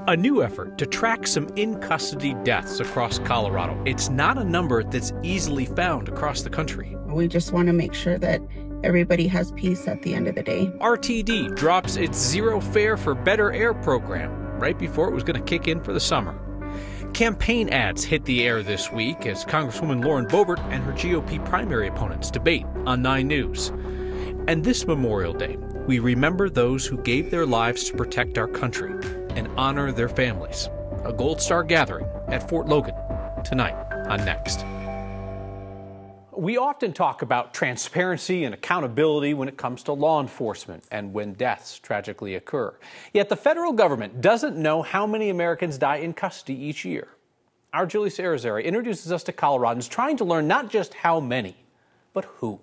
A new effort to track some in-custody deaths across Colorado. It's not a number that's easily found across the country. We just want to make sure that everybody has peace at the end of the day. RTD drops its Zero Fare for Better Air program right before it was going to kick in for the summer. Campaign ads hit the air this week as Congresswoman Lauren Boebert and her GOP primary opponents debate on 9 News. And this Memorial Day, we remember those who gave their lives to protect our country and honor their families. A Gold Star gathering at Fort Logan tonight on Next. We often talk about transparency and accountability when it comes to law enforcement and when deaths tragically occur. Yet the federal government doesn't know how many Americans die in custody each year. Our Julie Sarazari introduces us to Coloradans trying to learn not just how many, but who.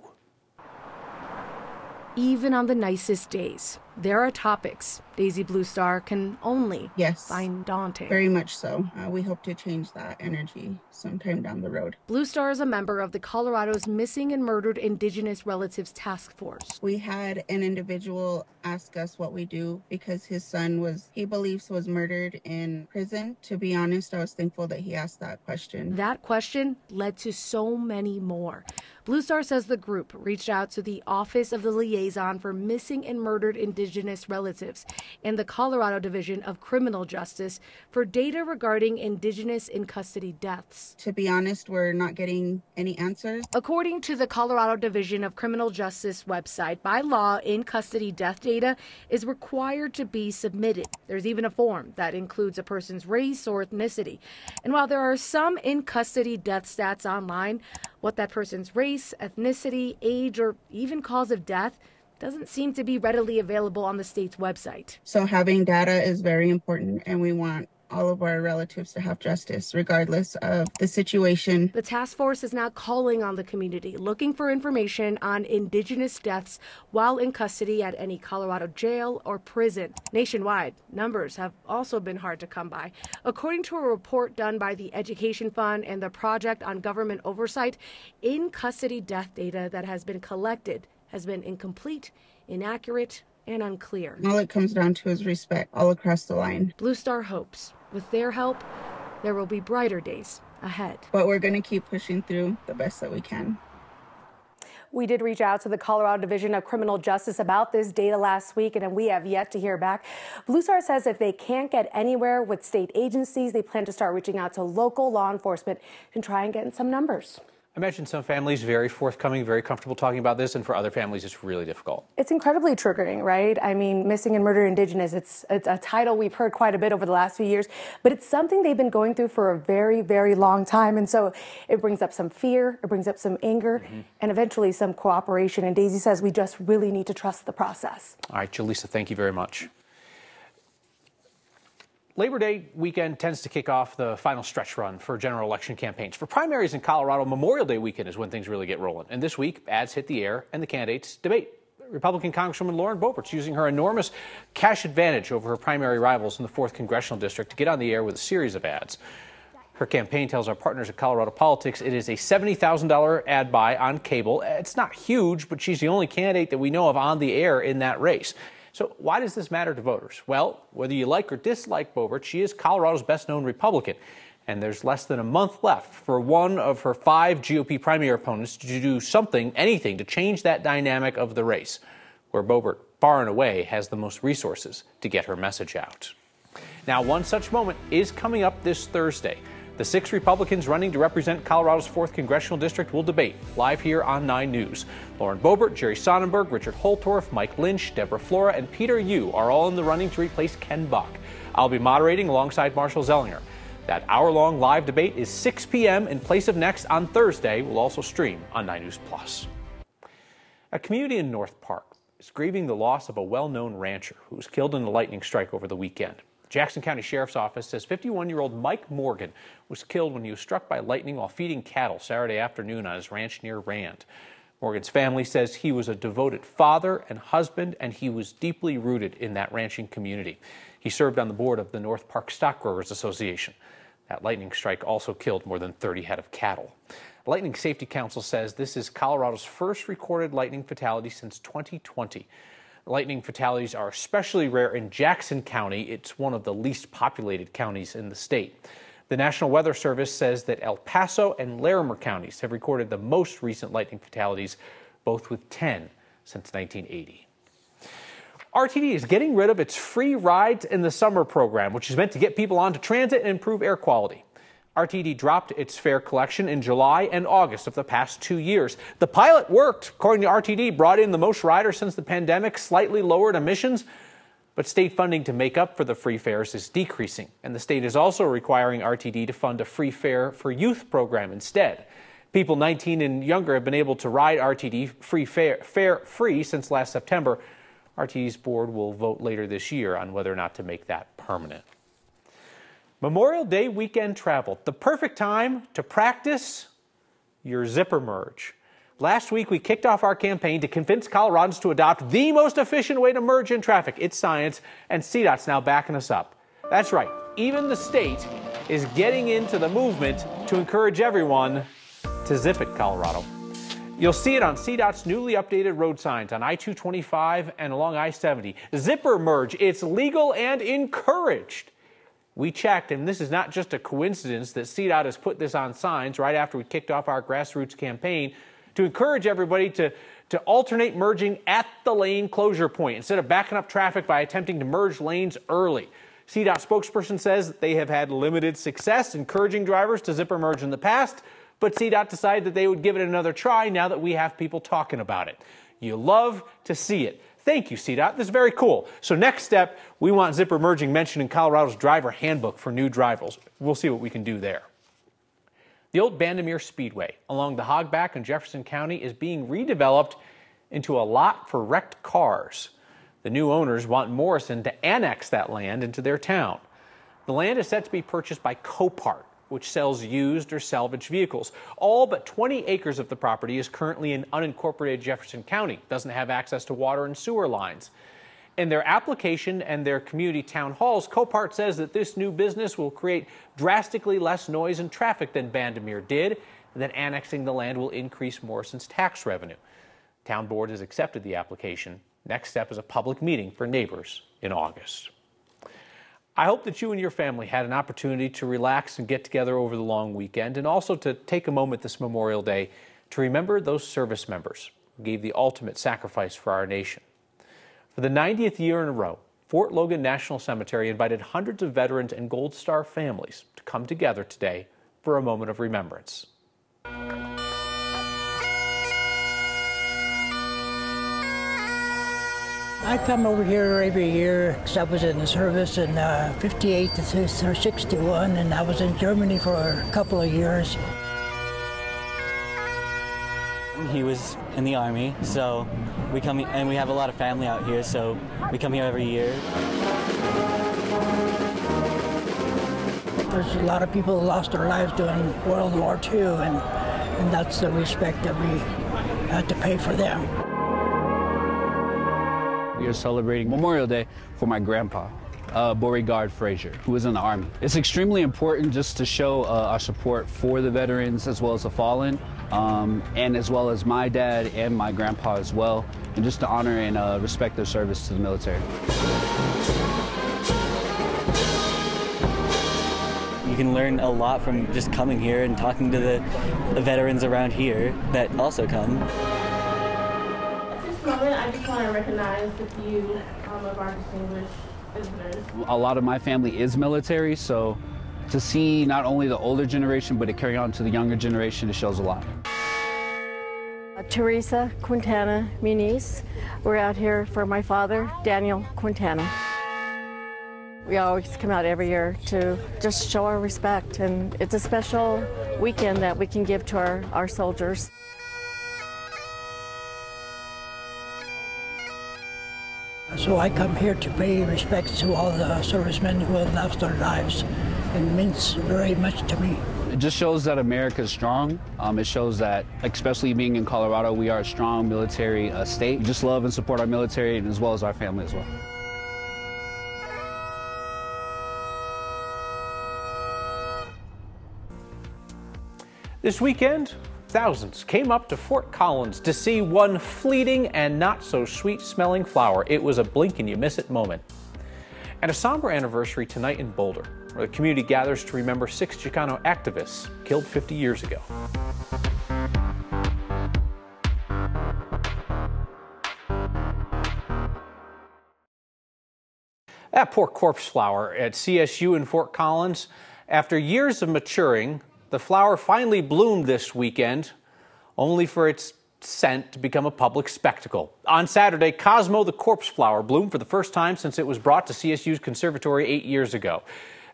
Even on the nicest days, there are topics Daisy Blue Star can only find daunting. Very much so. We hope to change that energy sometime down the road. Blue Star is a member of the Colorado's Missing and Murdered Indigenous Relatives Task Force. We had an individual ask us what we do because his son he believes was murdered in prison. To be honest, I was thankful that he asked that question. That question led to so many more. Blue Star says the group reached out to the Office of the Liaison for Missing and Murdered Indigenous Relatives and the Colorado Division of Criminal Justice for data regarding Indigenous in custody deaths. To be honest, we're not getting any answers. According to the Colorado Division of Criminal Justice website, by law, in custody death data is required to be submitted. There's even a form that includes a person's race or ethnicity. And while there are some in custody death stats online, what that person's race, ethnicity, age, or even cause of death doesn't seem to be readily available on the state's website. So having data is very important, and we want all of our relatives to have justice, regardless of the situation. The task force is now calling on the community, looking for information on Indigenous deaths while in custody at any Colorado jail or prison. Nationwide, numbers have also been hard to come by. According to a report done by the Education Fund and the Project on Government Oversight, in-custody death data that has been collected has been incomplete, inaccurate, and unclear. All it comes down to is respect all across the line. Blue Star hopes, with their help, there will be brighter days ahead. But we're going to keep pushing through the best that we can. We did reach out to the Colorado Division of Criminal Justice about this data last week, and we have yet to hear back. Blue Star says if they can't get anywhere with state agencies, they plan to start reaching out to local law enforcement and try and get some numbers. I imagine some families very forthcoming, very comfortable talking about this, and for other families, it's really difficult. It's incredibly triggering, right? I mean, Missing and Murdered Indigenous, it's a title we've heard quite a bit over the last few years, but it's something they've been going through for a very, very long time. And so it brings up some fear, it brings up some anger, and eventually some cooperation. And Daisy says we just really need to trust the process. All right, Jaleesa, thank you very much. Labor Day weekend tends to kick off the final stretch run for general election campaigns. For primaries in Colorado, Memorial Day weekend is when things really get rolling. And this week, ads hit the air and the candidates debate. Republican Congresswoman Lauren Boebert's using her enormous cash advantage over her primary rivals in the 4th Congressional District to get on the air with a series of ads. Her campaign tells our partners at Colorado Politics it is a $70,000 ad buy on cable. It's not huge, but she's the only candidate that we know of on the air in that race. So why does this matter to voters? Well, whether you like or dislike Boebert, she is Colorado's best-known Republican. And there's less than a month left for one of her 5 GOP primary opponents to do something, anything, to change that dynamic of the race, where Boebert, far and away, has the most resources to get her message out. Now, one such moment is coming up this Thursday. The 6 Republicans running to represent Colorado's 4th Congressional District will debate live here on 9 News. Lauren Boebert, Jerry Sonnenberg, Richard Holtorf, Mike Lynch, Deborah Flora, and Peter Yu are all in the running to replace Ken Buck. I'll be moderating alongside Marshall Zellinger. That hour-long live debate is 6 p.m. in place of Next on Thursday. We'll also stream on 9 News Plus. A community in North Park is grieving the loss of a well-known rancher who was killed in a lightning strike over the weekend. Jackson County Sheriff's Office says 51-year-old Mike Morgan was killed when he was struck by lightning while feeding cattle Saturday afternoon on his ranch near Rand. Morgan's family says he was a devoted father and husband, and he was deeply rooted in that ranching community. He served on the board of the North Park Stock Growers Association. That lightning strike also killed more than 30 head of cattle. The Lightning Safety Council says this is Colorado's first recorded lightning fatality since 2020. Lightning fatalities are especially rare in Jackson County. It's one of the least populated counties in the state. The National Weather Service says that El Paso and Larimer counties have recorded the most recent lightning fatalities, both with 10 since 1980. RTD is getting rid of its free rides in the summer program, which is meant to get people onto transit and improve air quality. RTD dropped its fare collection in July and August of the past 2 years. The pilot worked. According to RTD, brought in the most riders since the pandemic, slightly lowered emissions, but state funding to make up for the free fares is decreasing. And the state is also requiring RTD to fund a free fare for youth program instead. People 19 and younger have been able to ride RTD fare free since last September. RTD's board will vote later this year on whether or not to make that permanent. Memorial Day weekend travel, the perfect time to practice your zipper merge. Last week, we kicked off our campaign to convince Coloradans to adopt the most efficient way to merge in traffic. It's science, and CDOT's now backing us up. That's right, even the state is getting into the movement to encourage everyone to zip it, Colorado. You'll see it on CDOT's newly updated road signs on I-225 and along I-70. Zipper merge, it's legal and encouraged. We checked, and this is not just a coincidence that CDOT has put this on signs right after we kicked off our grassroots campaign to encourage everybody to alternate merging at the lane closure point instead of backing up traffic by attempting to merge lanes early. CDOT spokesperson says that they have had limited success encouraging drivers to zipper merge in the past, but CDOT decided that they would give it another try now that we have people talking about it. You love to see it. Thank you, CDOT. This is very cool. So next step, we want zipper merging mentioned in Colorado's driver handbook for new drivers. We'll see what we can do there. The old Bandimere Speedway along the Hogback in Jefferson County is being redeveloped into a lot for wrecked cars. The new owners want Morrison to annex that land into their town. The land is set to be purchased by Copart, which sells used or salvaged vehicles. All but 20 acres of the property is currently in unincorporated Jefferson County, doesn't have access to water and sewer lines. In their application and their community town halls, Copart says that this new business will create drastically less noise and traffic than Bandimere did, and that annexing the land will increase Morrison's tax revenue. Town board has accepted the application. Next step is a public meeting for neighbors in August. I hope that you and your family had an opportunity to relax and get together over the long weekend, and also to take a moment this Memorial Day to remember those service members who gave the ultimate sacrifice for our nation. For the 90th year in a row, Fort Logan National Cemetery invited hundreds of veterans and Gold Star families to come together today for a moment of remembrance. I come over here every year because I was in the service in 58 to 61, and I was in Germany for a couple of years. He was in the Army, so we come, and we have a lot of family out here, so we come here every year. There's a lot of people who lost their lives during World War II, and that's the respect that we had to pay for them. We are celebrating Memorial Day for my grandpa, Boebert Frazier, who was in the Army. It's extremely important just to show our support for the veterans as well as the fallen, and as well as my dad and my grandpa as well, and just to honor and respect their service to the military. You can learn a lot from just coming here and talking to the veterans around here that also come. I just want to recognize a few of our distinguished visitors. A lot of my family is military, so to see not only the older generation, but to carry on to the younger generation, it shows a lot. Teresa Quintana Muniz. We're out here for my father, Daniel Quintana. We always come out every year to just show our respect, and it's a special weekend that we can give to our soldiers. So I come here to pay respect to all the servicemen who have lost their lives. It means very much to me. It just shows that America is strong. It shows that, especially being in Colorado, we are a strong military state. We just love and support our military, and as well as our family as well. This weekend, Thousands came up to Fort Collins to see one fleeting and not so sweet smelling flower. It was a blink and you miss it moment. And a somber anniversary tonight in Boulder, where the community gathers to remember 6 Chicano activists killed 50 years ago. That poor corpse flower at CSU in Fort Collins. After years of maturing, the flower finally bloomed this weekend, only for its scent to become a public spectacle. On Saturday, Cosmo the corpse flower bloomed for the first time since it was brought to CSU's conservatory 8 years ago.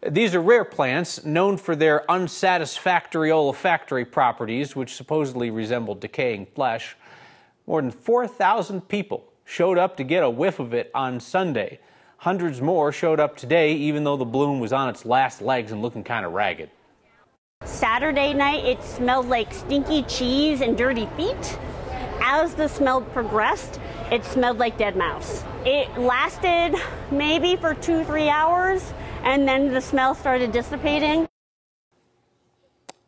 These are rare plants known for their unsatisfactory olfactory properties, which supposedly resemble decaying flesh. More than 4,000 people showed up to get a whiff of it on Sunday. Hundreds more showed up today, even though the bloom was on its last legs and looking kind of ragged. Saturday night, it smelled like stinky cheese and dirty feet. As the smell progressed, it smelled like dead mouse. It lasted maybe for 2-3 hours, and then the smell started dissipating.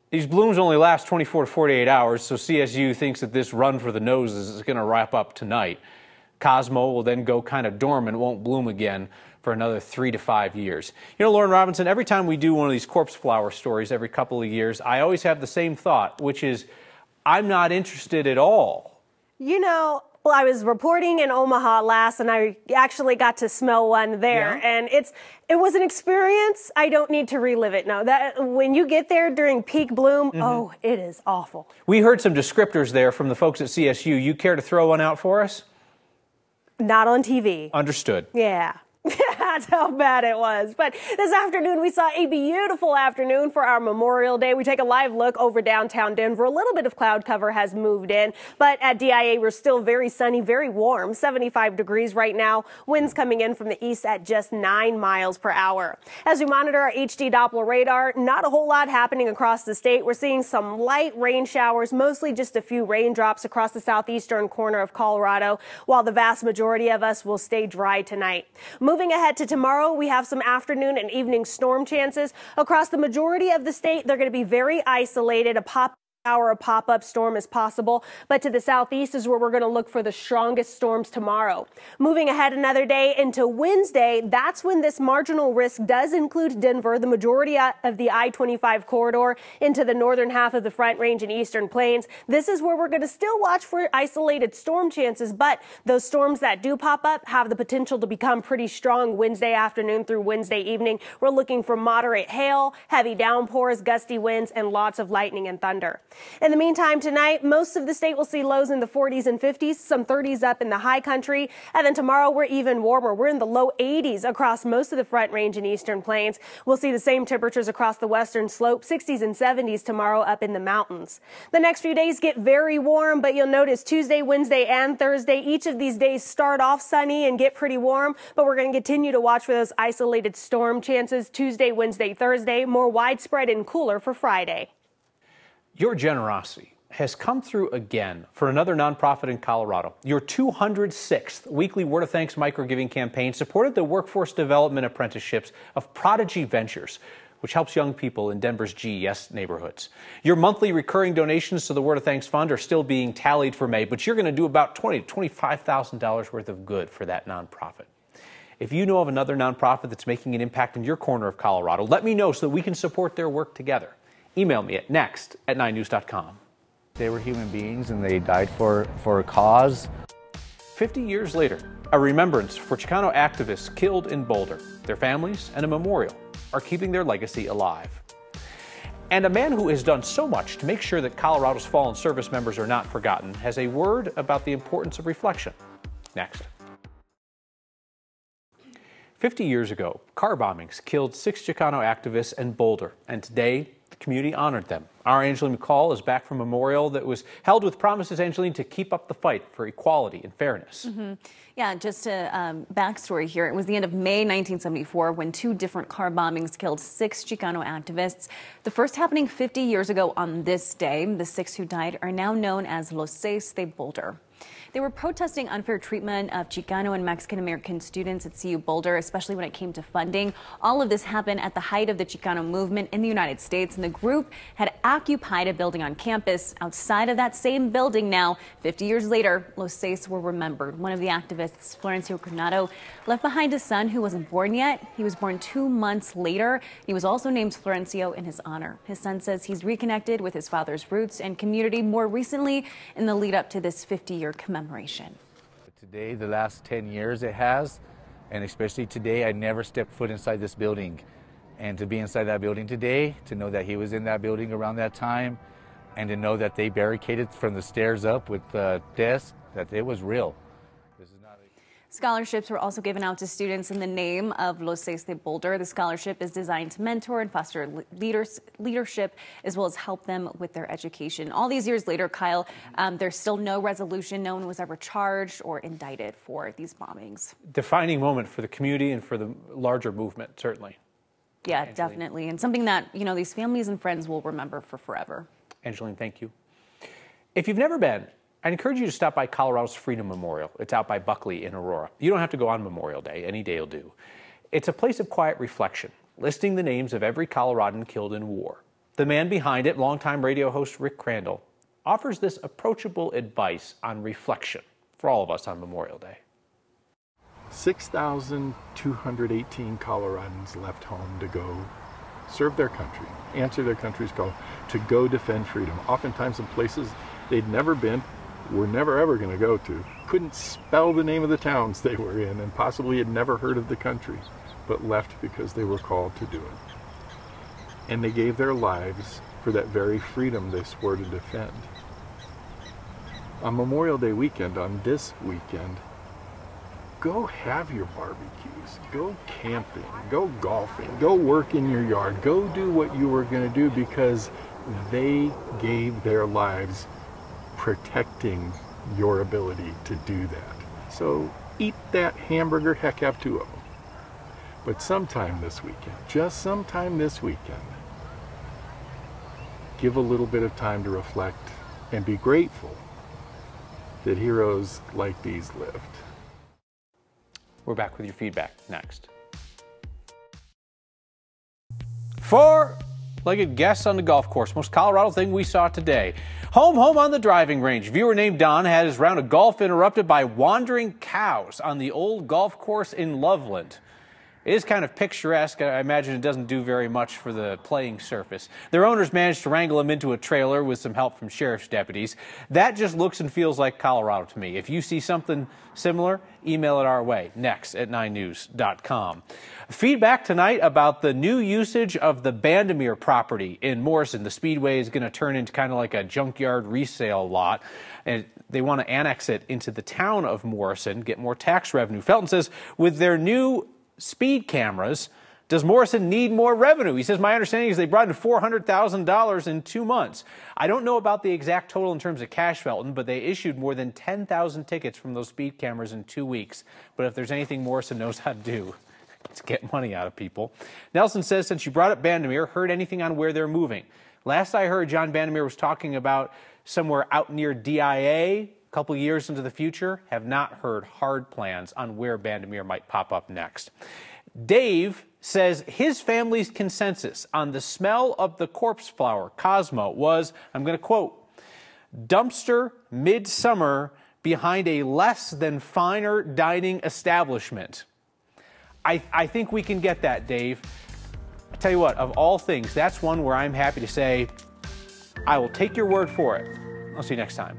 These blooms only last 24 to 48 hours, so CSU thinks that this run for the noses is going to wrap up tonight. Cosmo will then go kind of dormant, won't bloom again for another 3 to 5 years. You know, Lauren Robinson, every time we do one of these corpse flower stories every couple of years, I always have the same thought, which is, I'm not interested at all. You know, well, I was reporting in Omaha last, and I actually got to smell one there, and it was an experience. I don't need to relive it. No, that when you get there during peak bloom, oh, it is awful. We heard some descriptors there from the folks at CSU. You care to throw one out for us? Not on TV. Understood. Yeah. That's how bad it was. But this afternoon, we saw a beautiful afternoon for our Memorial Day. We take a live look over downtown Denver. A little bit of cloud cover has moved in, but at DIA, we're still very sunny, very warm, 75 degrees right now. Winds coming in from the east at just 9 miles per hour. As we monitor our HD Doppler radar, not a whole lot happening across the state. We're seeing some light rain showers, mostly just a few raindrops across the southeastern corner of Colorado, while the vast majority of us will stay dry tonight. Moving ahead to tomorrow, we have some afternoon and evening storm chances. Across the majority of the state, they're going to be very isolated. A pop-up storm is possible, but to the southeast is where we're going to look for the strongest storms tomorrow. Moving ahead another day into Wednesday, that's when this marginal risk does include Denver, the majority of the I-25 corridor into the northern half of the Front Range and Eastern Plains. This is where we're going to still watch for isolated storm chances, but those storms that do pop up have the potential to become pretty strong Wednesday afternoon through Wednesday evening. We're looking for moderate hail, heavy downpours, gusty winds, and lots of lightning and thunder. In the meantime, tonight, most of the state will see lows in the 40s and 50s, some 30s up in the high country. And then tomorrow, we're even warmer. We're in the low 80s across most of the Front Range and Eastern Plains. We'll see the same temperatures across the western slope, 60s and 70s tomorrow up in the mountains. The next few days get very warm, but you'll notice Tuesday, Wednesday, and Thursday, each of these days start off sunny and get pretty warm, but we're going to continue to watch for those isolated storm chances Tuesday, Wednesday, Thursday, more widespread and cooler for Friday. Your generosity has come through again for another nonprofit in Colorado. Your 206th weekly Word of Thanks microgiving campaign supported the workforce development apprenticeships of Prodigy Ventures, which helps young people in Denver's GES neighborhoods. Your monthly recurring donations to the Word of Thanks Fund are still being tallied for May, but you're going to do about $20,000 to $25,000 worth of good for that nonprofit. If you know of another nonprofit that's making an impact in your corner of Colorado, let me know so that we can support their work together. Email me at next@9news.com. They were human beings and they died for a cause. 50 years later, a remembrance for Chicano activists killed in Boulder. Their families and a memorial are keeping their legacy alive. And a man who has done so much to make sure that Colorado's fallen service members are not forgotten has a word about the importance of reflection. Next. 50 years ago, car bombings killed 6 Chicano activists in Boulder, and today the community honored them. Our Angeline McCall is back from a memorial that was held with promises, Angeline, to keep up the fight for equality and fairness. Yeah, just a backstory here. It was the end of May 1974 when 2 different car bombings killed 6 Chicano activists. The first happening 50 years ago on this day. The 6 who died are now known as Los Seis de Boulder. They were protesting unfair treatment of Chicano and Mexican-American students at CU Boulder, especially when it came to funding. All of this happened at the height of the Chicano movement in the United States, and the group had occupied a building on campus. Outside of that same building now, 50 years later, Los Seis were remembered. One of the activists, Florencio Coronado, left behind a son who wasn't born yet. He was born 2 months later. He was also named Florencio in his honor. His son says he's reconnected with his father's roots and community more recently in the lead up to this 50-year commemoration. Today, the last 10 years it has, and especially today, I never stepped foot inside this building. And to be inside that building today, to know that he was in that building around that time, and to know that they barricaded from the stairs up with desks, that it was real. Scholarships were also given out to students in the name of Los Seis de Boulder. The scholarship is designed to mentor and foster leadership, as well as help them with their education. All these years later, Kyle, there's still no resolution. No one was ever charged or indicted for these bombings. Defining moment for the community and for the larger movement, certainly. Yeah, Angeline. Definitely. And something that, these families and friends will remember for forever. Angeline, thank you. If you've never been, I'd encourage you to stop by Colorado's Freedom Memorial. It's out by Buckley in Aurora. You don't have to go on Memorial Day. Any day will do. It's a place of quiet reflection, listing the names of every Coloradan killed in war. The man behind it, longtime radio host Rick Crandall, offers this approachable advice on reflection for all of us on Memorial Day. 6,218 Coloradans left home to go serve their country, answer their country's call, to go defend freedom, oftentimes in places they'd never been, were never ever going to go to, couldn't spell the name of the towns they were in, and possibly had never heard of the country, but left because they were called to do it. And they gave their lives for that very freedom they swore to defend. On Memorial Day weekend, on this weekend, go have your barbecues, go camping, go golfing, go work in your yard, go do what you were going to do, because they gave their lives protecting your ability to do that. So eat that hamburger, heck, have 2 of them. But sometime this weekend, just sometime this weekend, give a little bit of time to reflect and be grateful that heroes like these lived. We're back with your feedback next. Four-legged guests on the golf course. Most Colorado thing we saw today. Home on the driving range. Viewer named Don had his round of golf interrupted by wandering cows on the old golf course in Loveland. It is kind of picturesque. I imagine it doesn't do very much for the playing surface. Their owners managed to wrangle them into a trailer with some help from sheriff's deputies. That just looks and feels like Colorado to me. If you see something similar, email it our way, next at 9news.com. Feedback tonight about the new usage of the Bandemere property in Morrison. The Speedway is going to turn into kind of like a junkyard resale lot, and they want to annex it into the town of Morrison, get more tax revenue. Felton says with their new speed cameras, does Morrison need more revenue? He says, my understanding is they brought in $400,000 in 2 months. I don't know about the exact total in terms of cash, Felton, but they issued more than 10,000 tickets from those speed cameras in 2 weeks. But if there's anything Morrison knows how to do, it's get money out of people. Nelson says, since you brought up Bandemere, heard anything on where they're moving? Last I heard, John Bandemere was talking about somewhere out near DIA, a couple years into the future. Have not heard hard plans on where Bandemere might pop up next. Dave says his family's consensus on the smell of the corpse flower, Cosmo, was, I'm going to quote, dumpster midsummer behind a less than finer dining establishment. I think we can get that, Dave. I tell you what, of all things, that's one where I'm happy to say I will take your word for it. I'll see you next time.